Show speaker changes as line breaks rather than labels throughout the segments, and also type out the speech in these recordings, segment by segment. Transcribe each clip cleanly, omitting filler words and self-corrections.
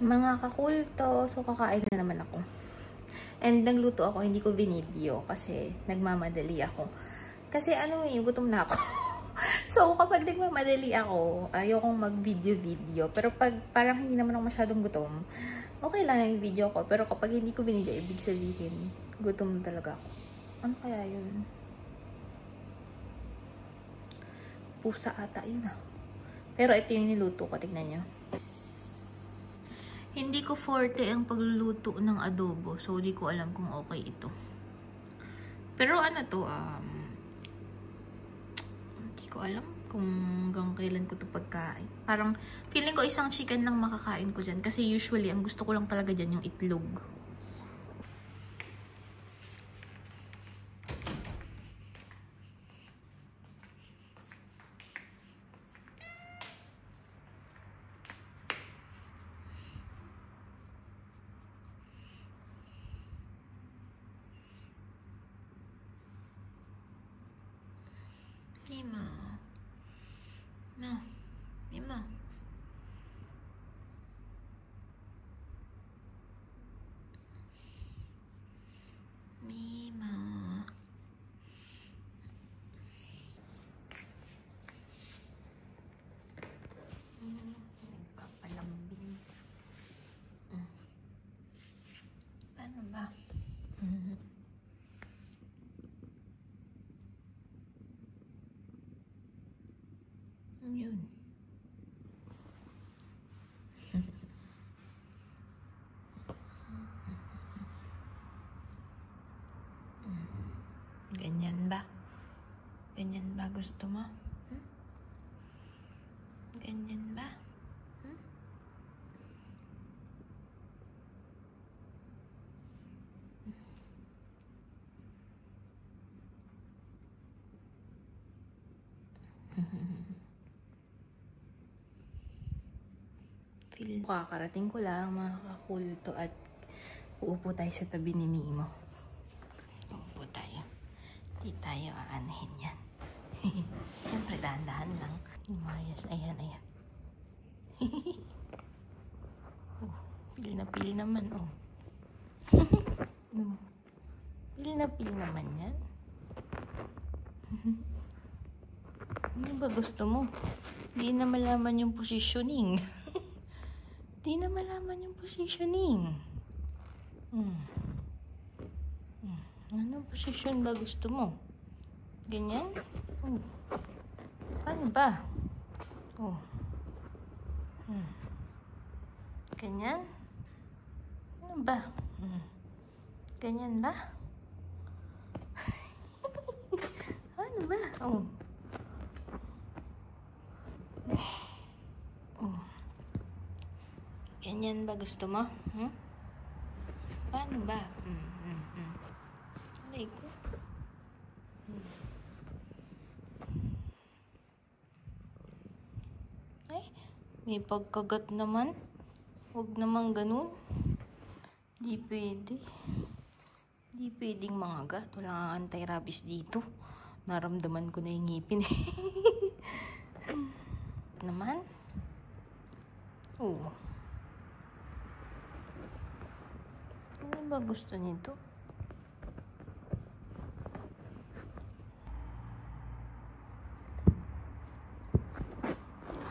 Mga kakulto, so kakain na naman ako. And nagluto ako, hindi ko binideo kasi nagmamadali ako. Kasi gutom na ako. So kapag nagmamadali ako, ayokong mag-video. Pero pag parang hindi naman ako masyadong gutom, okay lang yung video ko. Pero kapag hindi ko binideo, ibig sabihin, gutom talaga ako. Ano kaya yun? Pusa ata yun ah. Pero ito yung niluto ko, tignan nyo. Hindi ko forte ang pagluluto ng adobo. So, di ko alam kung okay ito. Pero hindi ko alam kung hanggang kailan ko ito pagkain. Parang, feeling ko isang chicken lang makakain ko dyan. Kasi usually, ang gusto ko lang talaga dyan yung itlog. Mima. No. Mima. Mima. Papalambing. Paano ba? Yun. Ganyan ba? Ganyan ba gusto mo? Ganyan ba? Kakarating ko lang mga kakulto at uupo tayo sa tabi ni Mimo. Uupo tayo. Di tayo aanahin yan. Siyempre dahan-dahan lang. Umayos. Ayan. Pil na pil naman Pil na pil naman yan. Ano ba gusto mo? Di na malaman yung positioning. Di na malaman yung positioning. Anong position ba gusto mo? Ganyan? Paano ba? Ganyan? Ano ba? Ganyan ba? Ano ba? Ganyan ba gusto mo? Paano ba? Alay ko. Ay, may pagkagat naman. Huwag naman ganun. Di pwede. Di pwedeng mangagat. Wala kang anti-rabies dito. Naramdaman ko na yung ngipin. Naman? Ano ba gusto nito?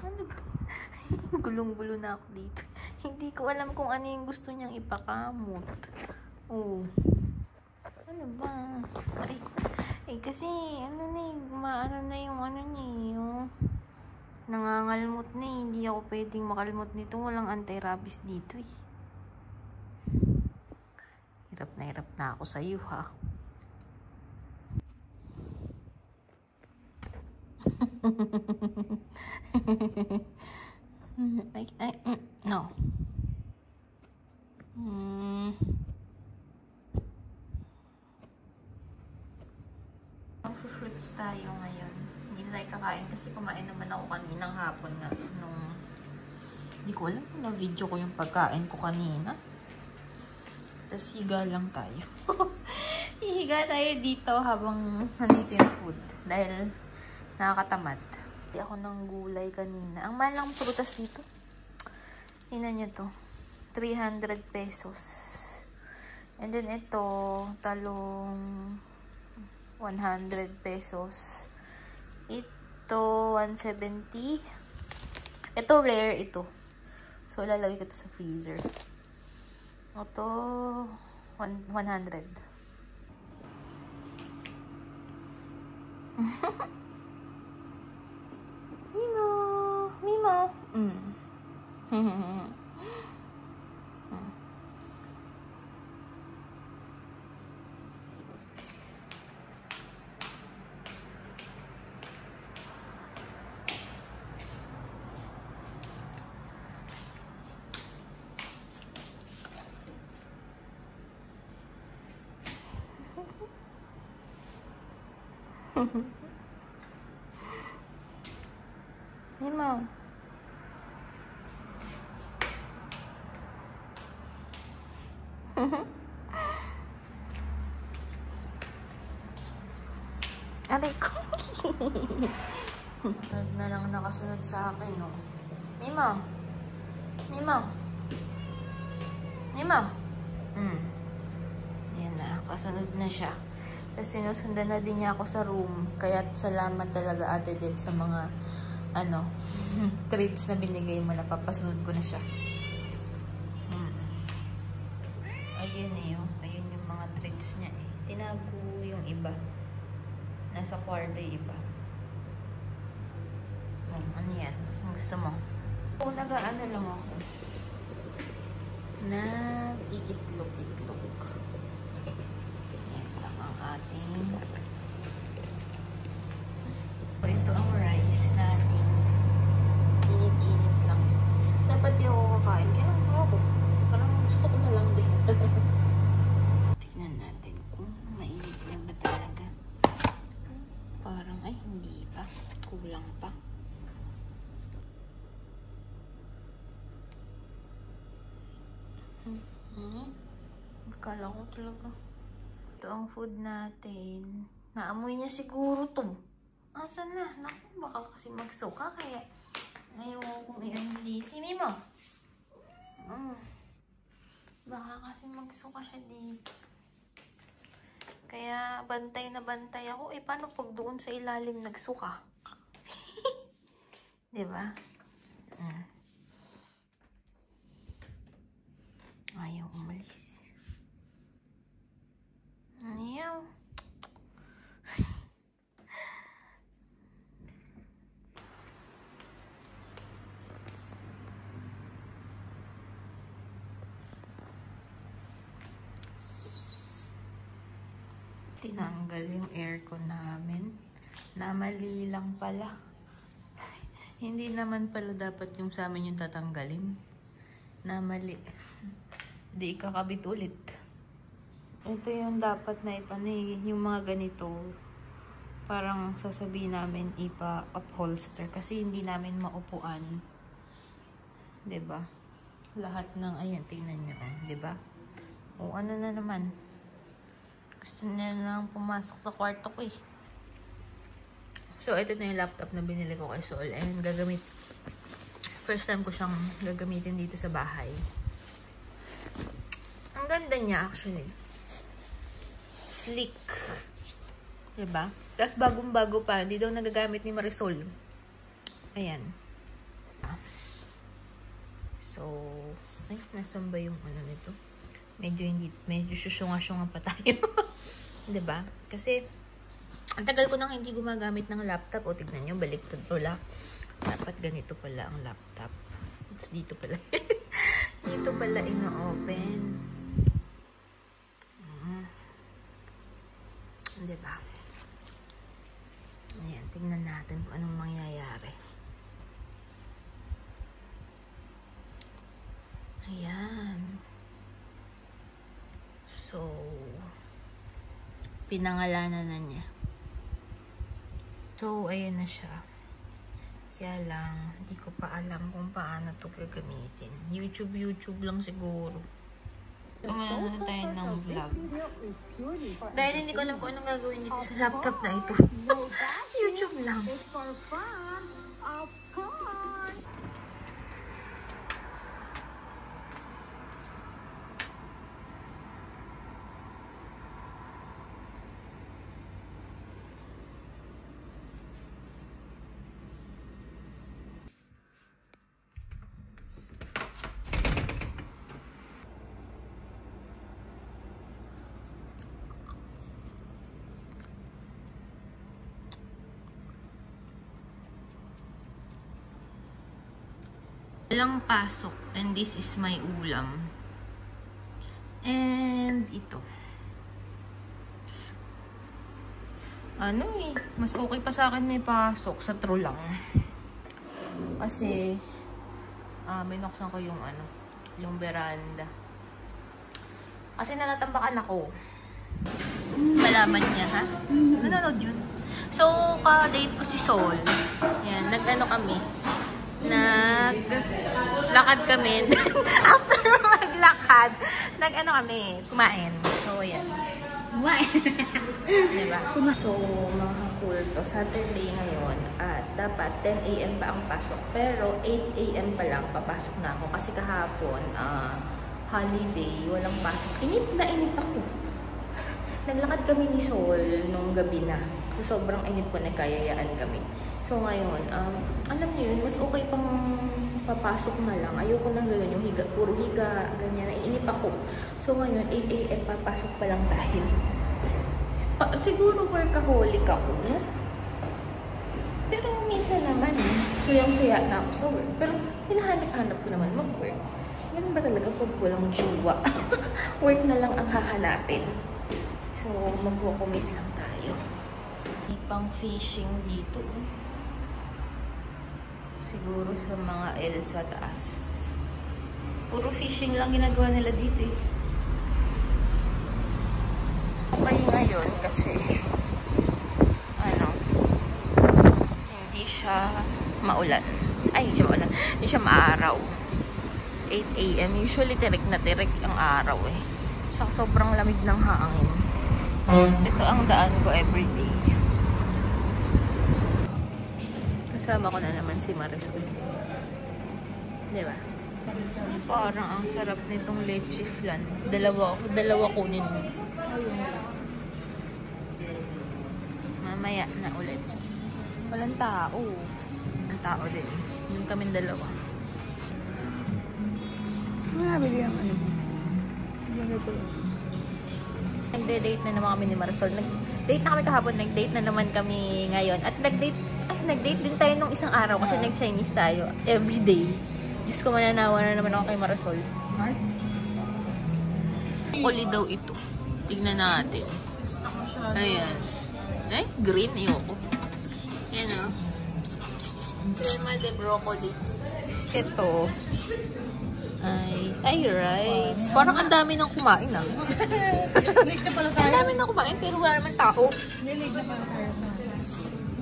Ano ba? Gulong-gulo na ako dito. Hindi ko alam kung ano yung gusto niyang ipakamot. Ano ba? Ay kasi maano na yung nangangalmot na eh. Hindi ako pwedeng makalmot nito. Walang anti-rabies dito eh. Hirap na ako sa'yo ha. No. Fruits tayo ngayon. Hindi na kakain kasi kumain naman ako kaninang hapon nga. Hindi ko alam kung na-video ko yung pagkain ko kanina. Tapos higa lang tayo. Hihiga tayo dito habang nandito yung food. Dahil nakakatamad. Hindi ako ng gulay kanina. Ang mahal lang prutas dito. Tingnan nyo to. 300 pesos. And then ito, talong 100 pesos. Ito, 170. Ito, rare ito. So, lalagay ko ito sa freezer. Ito, 100. Mimo! Mimo! Mimo. Aray ko. na lang nakasunod sa akin, no? Mimo. Mimo. Mimo. Yan na. Kasunod na siya. Tapos sinusundan na din niya ako sa room. Kaya salamat talaga, Ate Deb, sa mga treats na binigay mo. Napapasunod ko na siya. Ayun eh, oh. Ayun yung mga treats niya eh. Tinago yung iba. Nasa kwarto yung iba. Ano yan? Ang gusto mo? Kung nag-ano lang ako. Nag-iitlog-itlog. Yan lang ang ating. So, ito ang rice natin. Init-init lang. Dapat di ako kakain. Kaya ako. Parang gusto ko na lang din. Tignan natin kung mainit na ba talaga. Parang, ay, hindi pa. Kulang pa. Akala ko talaga. Ito ang food natin. Naamoy niya siguro to. Asan na? Naku, baka kasi magsuka. Kaya, ayaw kong i-ano dito. Hindi mo. Baka kasi magsuka siya dito. Kaya, bantay na bantay ako. Eh, paano pag doon sa ilalim nagsuka? Diba? Ayaw umalis. Ayaw. Tinanggal yung aircon namin. Namali lang pala. Hindi naman pala dapat yung sa amin yung tatanggalin. Namali. Di ikakabit ulit. Ito yung dapat na ipanay. Yung mga ganito, parang sasabihin namin ipa-upholster. Kasi hindi namin maupuan. Diba? Lahat ng, ayan, tingnan nyo. Diba? O ano na naman. Gusto na lang pumasok sa kwarto ko eh. So, ito na yung laptop na binili ko kay Sol. And first time ko siyang gagamitin dito sa bahay. Ang ganda niya actually. Sleek. Diba? Tapos bagong-bago pa. Hindi daw nagagamit ni Marisol. Ayan. So, ay, nasan ba yung ano nito? Medyo susunga-sunga pa tayo. Diba? Kasi, ang tagal ko nang hindi gumagamit ng laptop. O, tignan nyo, baliktad pala. Dapat ganito pala ang laptop. Tapos dito pala. Dito pala ino-open. Diba? Ayan, tignan natin kung anong mangyayari. Ayan. So, pinangalanan na niya. So, ayun na siya. Kaya lang, hindi ko pa alam kung paano ito gagamitin. YouTube lang siguro. Umano tayo ng vlog. Dahil hindi ko alam kung anong gagawin dito sa laptop na ito. YouTube lang. Walang pasok. And this is my ulam. And ito. Ano eh, mas okay pa sa akin may pasok sa true lang. Kasi, binuksan ko yung yung veranda. Kasi nanatambakan ako. Malaman niya, ha? Nanonood yun. So, ka-date ko si Sol. Yan, kami. Naglakad kami. After maglakad, kami, kumain. So, yan. Kumain. Diba? So, mga cool to. Saturday ngayon. At dapat 10 AM pa ang pasok. Pero 8 AM pa lang papasok na ako. Kasi kahapon, holiday, walang pasok. Inip ako. Naglakad kami ni Sol nung gabi na. So, sobrang inip ko, nagkayayaan kami. So, ngayon, alam niyo yun, mas okay pang papasok na lang. Ayoko nang gano'n yung higa, puro higa, ganyan. Naiinip ako. So, ngayon, 8 AM, papasok pa lang tayo. Siguro workaholic ako, no? Pero minsan naman, suyang-suya na ako sa work. Pero hinahanap-hanap ko naman mag-work. Ganun ba talaga pag walang jowa? Work na lang ang hahanapin. So, mag-commit lang tayo. May pang fishing dito. Siguro sa mga L sa taas. Puro fishing lang ginagawa nila dito eh. Okay ngayon kasi hindi siya maulan. Ay, hindi siya maulan. Hindi siya maaraw. 8 AM. Usually tirik na tirik ang araw eh. Sobrang lamig ng hangin. Ito ang daan ko everyday. Kasama ko na naman si Marisol. Diba? Parang ang sarap nitong leche flan. Dalawa kunin mo. Mamaya na ulit. Walang tao. Walang tao din. Yung kaming dalawa.
Marami yung
Nagde-date na naman kami ni Marisol. Nag-date na kami kahapon. Nag-date na naman kami ngayon. At nag-date din tayo nung isang araw kasi nag-Chinese tayo. Everyday. Diyos ko, mananawa na naman ako kay Marisol. Broccoli daw ito. Tignan natin. Ayan. Ay, green. Ayoko. Yan o. Crema de broccoli. Ito. Ay, rice. Parang ang dami nang kumain ah.
Late na pala tayo.
Ang dami nang kumain pero wala naman tao.
Late na pala tayo.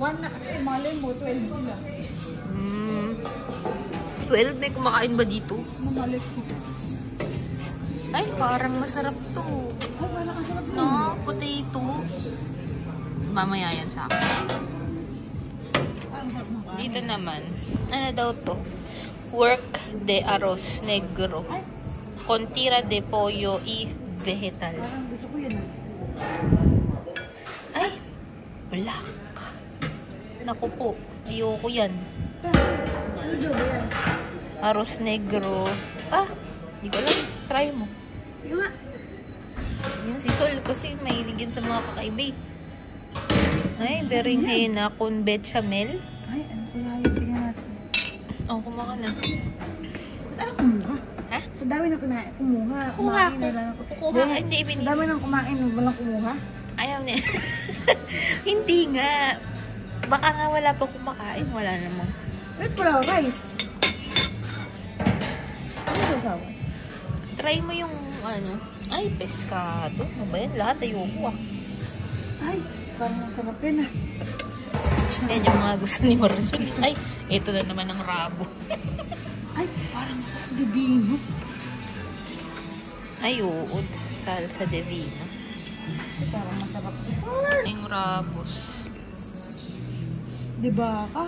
One na kasi malay mo, 12 sila.
12? May kumakain ba dito?
Mamalit ko.
Ay, parang masarap to.
Ay, parang kasarap to.
No, potato. Mamaya yan sa akin. Dito naman. Ano daw to? Work de arroz negro. Con tira de pollo y vegetal.
Parang gusto ko yan.
Ay, black. Naku po, ayoko yan.
Ano ba yan?
Arroz negro. Hindi ko alam. Try mo.
Yung
Yun si Sol kasi mahiligin sa mga kakaiba. Ay, berenjena con bechamel.
ay, ano kaya yung tingnan natin?
Kumaka na.
Ano kumuha?
Ha?
Sa dami na kumuha.
Kuha
Kumain
ko.
na lang ako.
Kuha ka, hindi
Sa dami nang kumain, walang kumuha.
Ayaw niya. Hindi nga. Baka nga wala pa kumakain. Wala namang.
Wait, wala rice. Ano ba sawa?
Try mo yung Ay, pescado. Ano ba yan? Lahat ayoko
Ay, parang masarap yun ah.
Yan yung mga gusto ni Marisol. Ay, ito na naman ang rabo.
Ay, parang masarap divino.
Ay, oo. Salsa divino.
Parang masarap.
Yung rabos.
Diba ka?